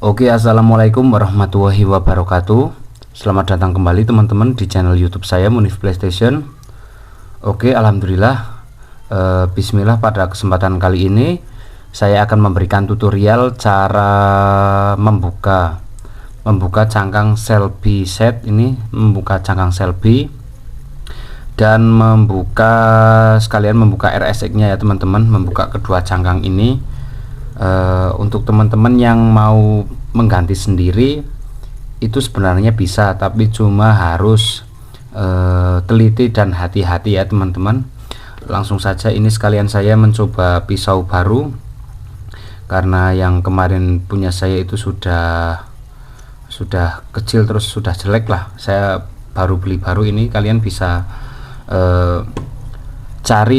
Oke, assalamualaikum warahmatullahi wabarakatuh. Selamat datang kembali teman-teman di channel YouTube saya Munif PlayStation. Oke, alhamdulillah. Bismillah, pada kesempatan kali ini saya akan memberikan tutorial cara membuka cangkang Selby set ini, membuka cangkang Selby dan sekalian membuka RSX-nya ya teman-teman, membuka kedua cangkang ini. Untuk teman-teman yang mau mengganti sendiri itu sebenarnya bisa, tapi cuma harus teliti dan hati-hati ya teman-teman. Langsung saja, ini sekalian saya mencoba pisau baru karena yang kemarin punya saya itu sudah kecil, terus sudah jelek lah. Saya baru beli baru ini. Kalian bisa cari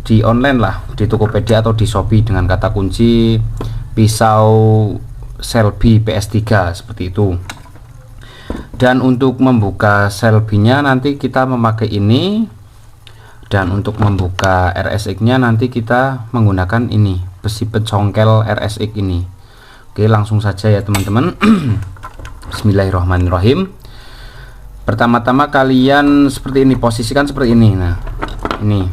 di online lah, di Tokopedia atau di Shopee dengan kata kunci pisau Selby PS3 seperti itu. Dan untuk membuka Selby-nya nanti kita memakai ini, dan untuk membuka RSX-nya nanti kita menggunakan ini, besi pencongkel RSX ini. Oke, langsung saja ya teman-teman. Bismillahirrahmanirrahim. Pertama-tama kalian seperti ini, posisikan seperti ini. Nah, ini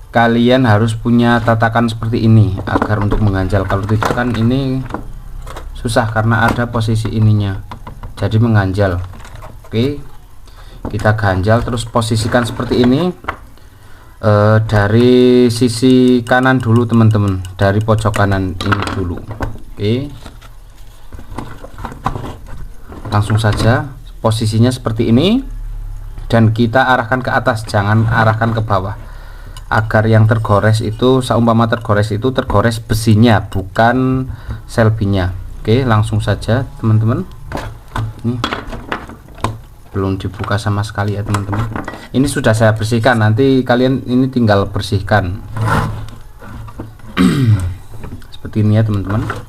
kalian harus punya tatakan seperti ini agar untuk mengganjal. Kalau tidak kan ini susah karena ada posisi ininya, jadi mengganjal. Oke, kita ganjal terus posisikan seperti ini. Dari sisi kanan dulu teman-teman, dari pojok kanan ini dulu. Oke, langsung saja posisinya seperti ini, dan kita arahkan ke atas, jangan arahkan ke bawah, agar yang tergores itu, seumpama tergores itu tergores besinya, bukan Selby-nya. Oke, langsung saja teman-teman. Ini belum dibuka sama sekali ya teman-teman. Ini sudah saya bersihkan, nanti kalian ini tinggal bersihkan. Seperti ini ya teman-teman.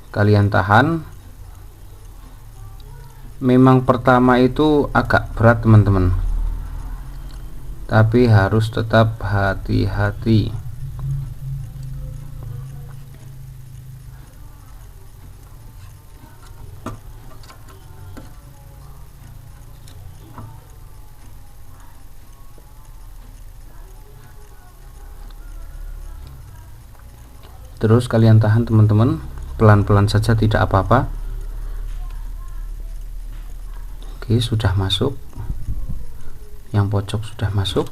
Kalian tahan. Memang pertama itu agak berat teman-teman, tapi harus tetap hati-hati. Terus kalian tahan teman-teman, pelan-pelan saja, tidak apa-apa. Oke, sudah masuk, yang pojok sudah masuk.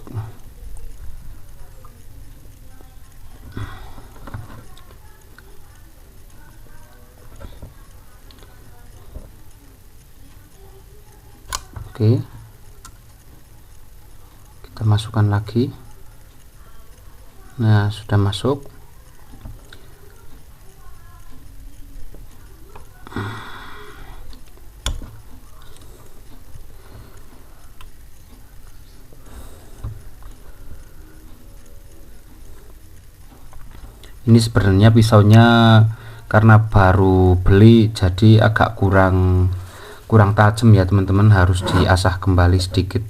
Oke, kita masukkan lagi. Nah, sudah masuk. Ini sebenarnya pisaunya karena baru beli jadi agak kurang tajam ya teman-teman, harus diasah kembali sedikit.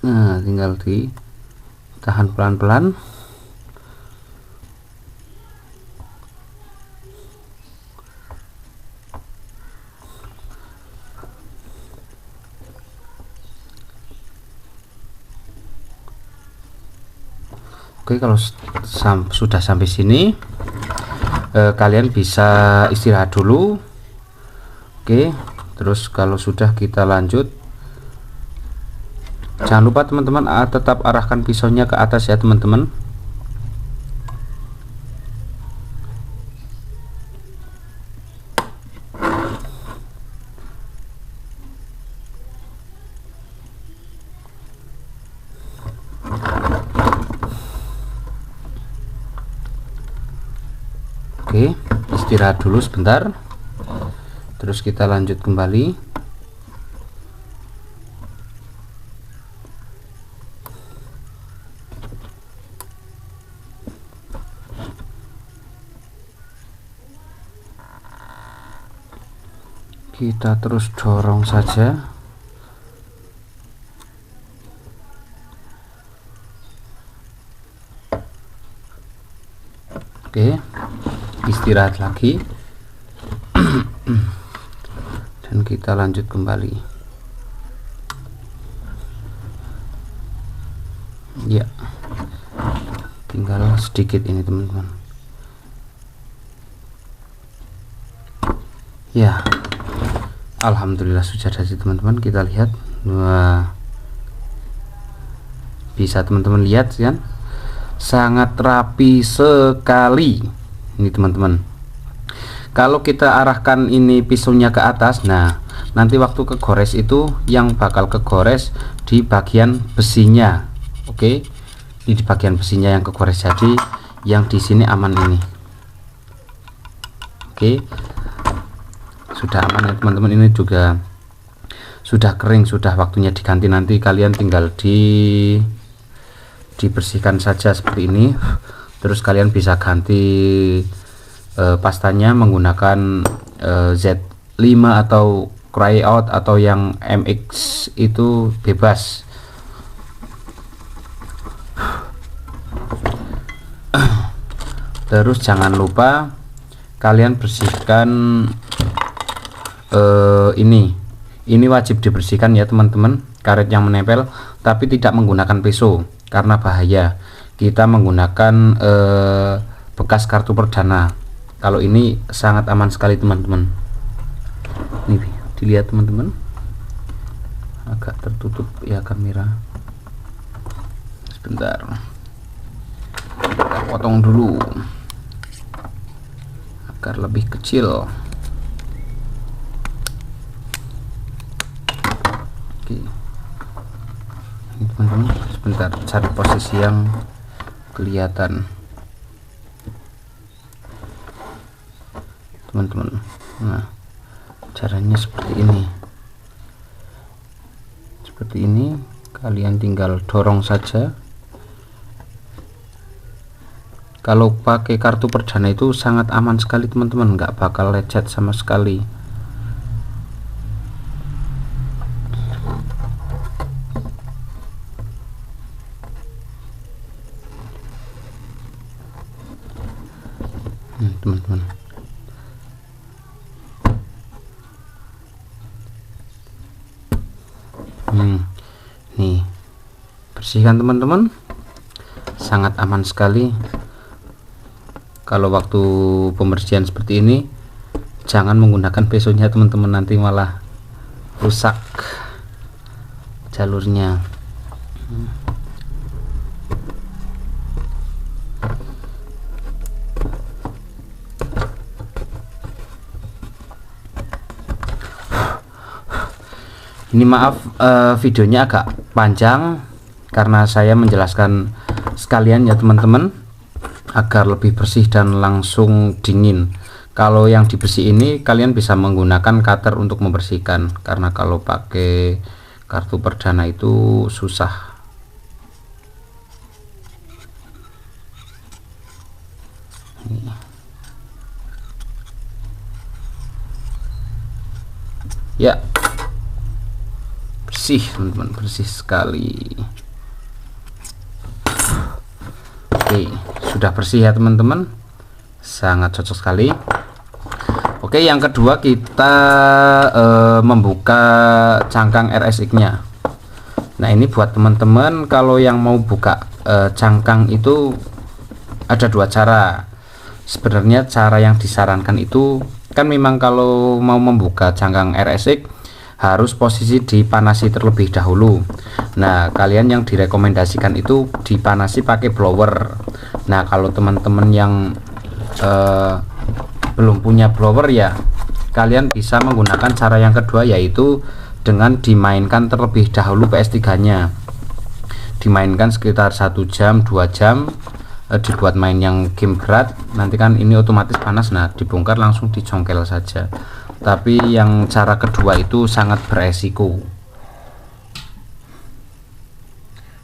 Nah, tinggal ditahan pelan-pelan. Oke, kalau sudah sampai sini kalian bisa istirahat dulu. Oke, terus kalau sudah kita lanjut. Jangan lupa teman-teman tetap arahkan pisaunya ke atas ya teman-teman. Oke, istirahat dulu sebentar. Terus kita lanjut kembali. Kita terus dorong saja. Oke, istirahat lagi. Dan kita lanjut kembali. Ya, tinggal sedikit ini teman-teman. Ya, alhamdulillah sudah ada sih teman-teman. Kita lihat. Wah, bisa teman-teman lihat kan, sangat rapi sekali ini teman-teman. Kalau kita arahkan ini pisaunya ke atas, nah nanti waktu kegores itu yang bakal kegores di bagian besinya. Oke, ini di bagian besinya yang kegores, jadi yang di sini aman ini. Oke, sudah aman ya teman-teman. Ini juga sudah kering, sudah waktunya diganti. Nanti kalian tinggal dibersihkan saja seperti ini. Terus kalian bisa ganti pastanya menggunakan Z5 atau Cryout atau yang MX, itu bebas. Terus jangan lupa kalian bersihkan ini wajib dibersihkan ya teman-teman, karet yang menempel, tapi tidak menggunakan pisau karena bahaya. Kita menggunakan bekas kartu perdana. Kalau ini sangat aman sekali teman-teman. Nih dilihat teman-teman, agak tertutup ya kamera. Sebentar, kita potong dulu agar lebih kecil. Oke, ini teman-teman, sebentar cari posisi yang kelihatan teman-teman. Nah, caranya seperti ini, kalian tinggal dorong saja. Kalau pakai kartu perdana itu sangat aman sekali teman-teman, nggak bakal lecet sama sekali. Teman-teman, nih bersihkan teman-teman, sangat aman sekali. Kalau waktu pembersihan seperti ini jangan menggunakan pisaunya teman-teman, nanti malah rusak jalurnya. Ini maaf videonya agak panjang karena saya menjelaskan sekalian ya teman-teman, agar lebih bersih dan langsung dingin. Kalau yang dibersih ini kalian bisa menggunakan cutter untuk membersihkan, karena kalau pakai kartu perdana itu susah. Ya, bersih teman-teman, bersih sekali. Oke, sudah bersih ya teman-teman, sangat cocok sekali. Oke, yang kedua kita membuka cangkang RSX nya. Nah, ini buat teman-teman kalau yang mau buka cangkang itu ada dua cara. Sebenarnya cara yang disarankan itu kan memang kalau mau membuka cangkang RSX harus posisi dipanasi terlebih dahulu. Nah, kalian yang direkomendasikan itu dipanasi pakai blower. Nah, kalau teman-teman yang belum punya blower ya kalian bisa menggunakan cara yang kedua, yaitu dengan dimainkan terlebih dahulu PS3 nya. Dimainkan sekitar 1 jam 2 jam, dibuat main yang game berat, nanti kan ini otomatis panas. Nah, dibongkar langsung dicongkel saja. tapi yang cara kedua itu sangat beresiko.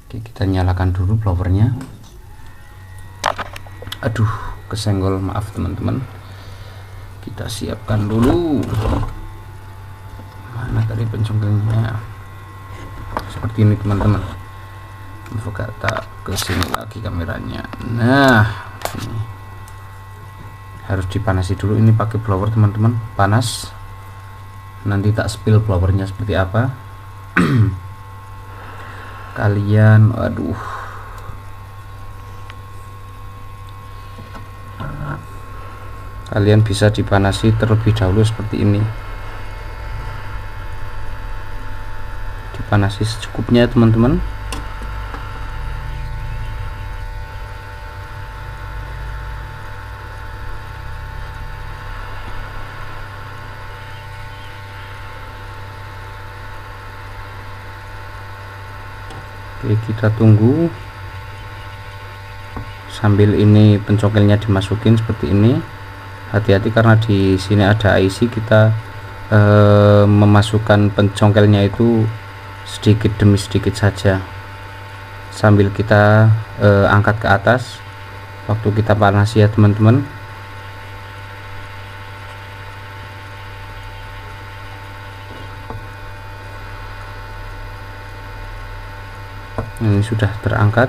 Oke, kita nyalakan dulu blowernya. Aduh, kesenggol, maaf teman-teman. Kita siapkan dulu. Mana tadi pencongkelnya? Seperti ini teman-teman. Buka tak ke sini lagi kameranya. Nah, ini harus dipanasi dulu. Ini pakai blower teman-teman, panas. Nanti tak spill blowernya seperti apa. Kalian, aduh, kalian bisa dipanasi terlebih dahulu seperti ini. Dipanasi secukupnya teman-teman. Oke, kita tunggu sambil ini pencongkelnya dimasukin seperti ini. Hati-hati karena di sini ada IC, kita memasukkan pencongkelnya itu sedikit demi sedikit saja sambil kita angkat ke atas waktu kita panasi ya teman-teman. Ini sudah terangkat,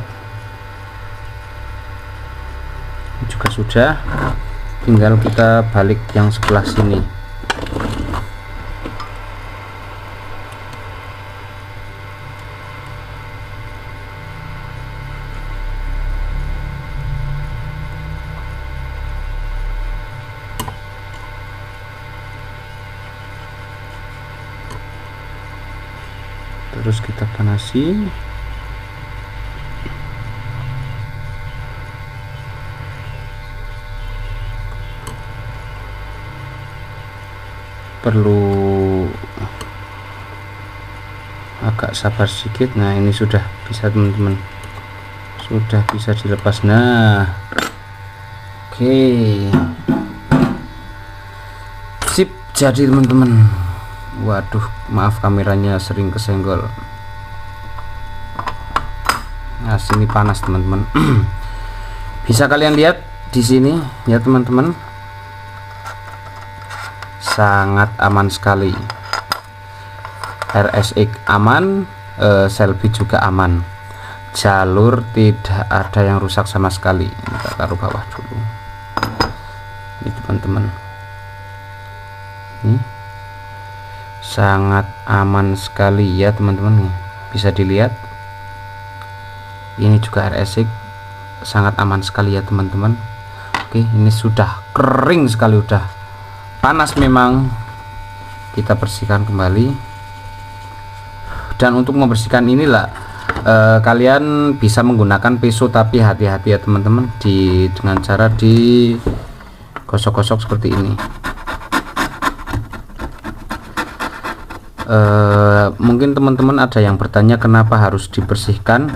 ini juga sudah, tinggal kita balik yang sebelah sini. Terus kita panasi. Perlu agak sabar sedikit. Nah, ini sudah bisa teman-teman, sudah bisa dilepas. Nah, oke, sip, jadi teman-teman. Waduh, maaf kameranya sering kesenggol. Nah, sini panas teman-teman. Bisa kalian lihat di sini ya teman-teman, sangat aman sekali. RSX aman, Selby juga aman, jalur tidak ada yang rusak sama sekali. Kita taruh bawah dulu ini teman-teman. Ini sangat aman sekali ya teman-teman, bisa dilihat. Ini juga RSX sangat aman sekali ya teman-teman. Oke, ini sudah kering sekali, udah panas memang. Kita bersihkan kembali. Dan untuk membersihkan inilah kalian bisa menggunakan pisau, tapi hati-hati ya teman-teman, dengan cara digosok-gosok seperti ini. Mungkin teman-teman ada yang bertanya kenapa harus dibersihkan.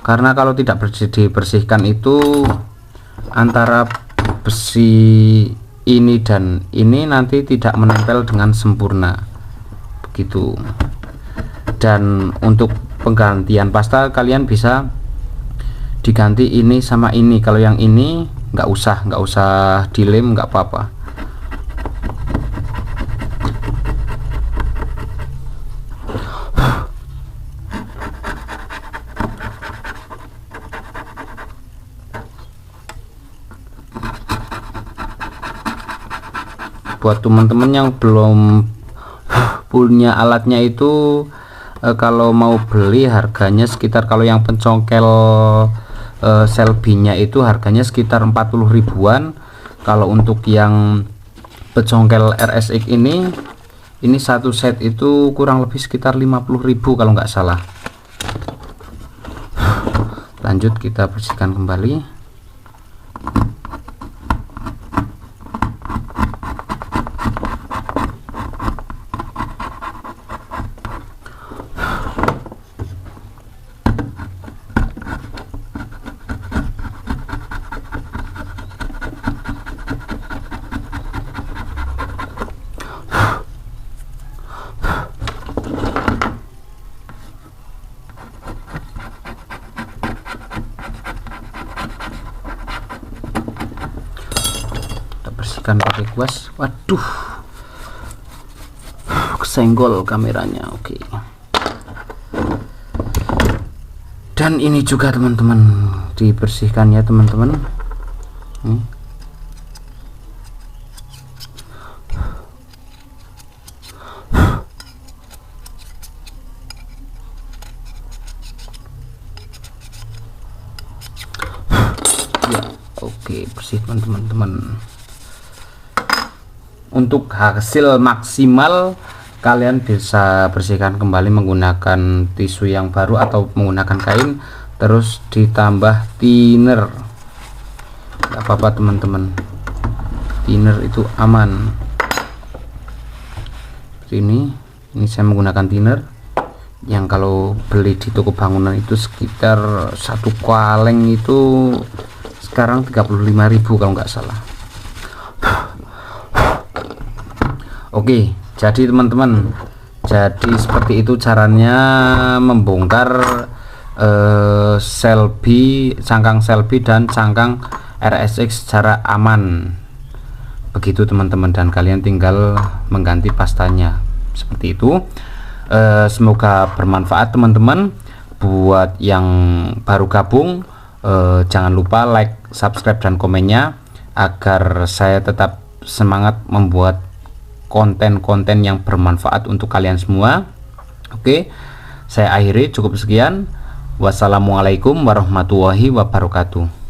Karena kalau tidak dibersihkan itu antara besi ini dan ini nanti tidak menempel dengan sempurna begitu. Dan untuk penggantian pasta kalian bisa diganti ini sama ini. Kalau yang ini nggak usah dilem, nggak apa-apa. Buat teman-teman yang belum punya alatnya itu, kalau mau beli harganya sekitar, kalau yang pencongkel Selby-nya itu harganya sekitar 40 ribuan. Kalau untuk yang pencongkel RSX ini satu set itu kurang lebih sekitar 50.000 kalau nggak salah. Lanjut kita bersihkan kembali. bersihkan pakai kuas. Waduh, kesenggol kameranya. Oke. Dan ini juga teman-teman dibersihkan ya teman-teman. Ya, oke, bersih teman-teman. Untuk hasil maksimal kalian bisa bersihkan kembali menggunakan tisu yang baru atau menggunakan kain, terus ditambah thinner. Gak apa-apa teman-teman, thinner itu aman. Ini saya menggunakan thinner yang kalau beli di toko bangunan itu sekitar satu kaleng itu sekarang 35.000 kalau nggak salah. Oke, jadi teman-teman, jadi seperti itu caranya membongkar cangkang Selby dan cangkang RSX secara aman. Begitu teman-teman, dan kalian tinggal mengganti pastanya seperti itu. Semoga bermanfaat teman-teman. Buat yang baru gabung, jangan lupa like, subscribe, dan komennya agar saya tetap semangat membuat konten-konten yang bermanfaat untuk kalian semua. Oke, saya akhiri, cukup sekian. Wassalamualaikum warahmatullahi wabarakatuh.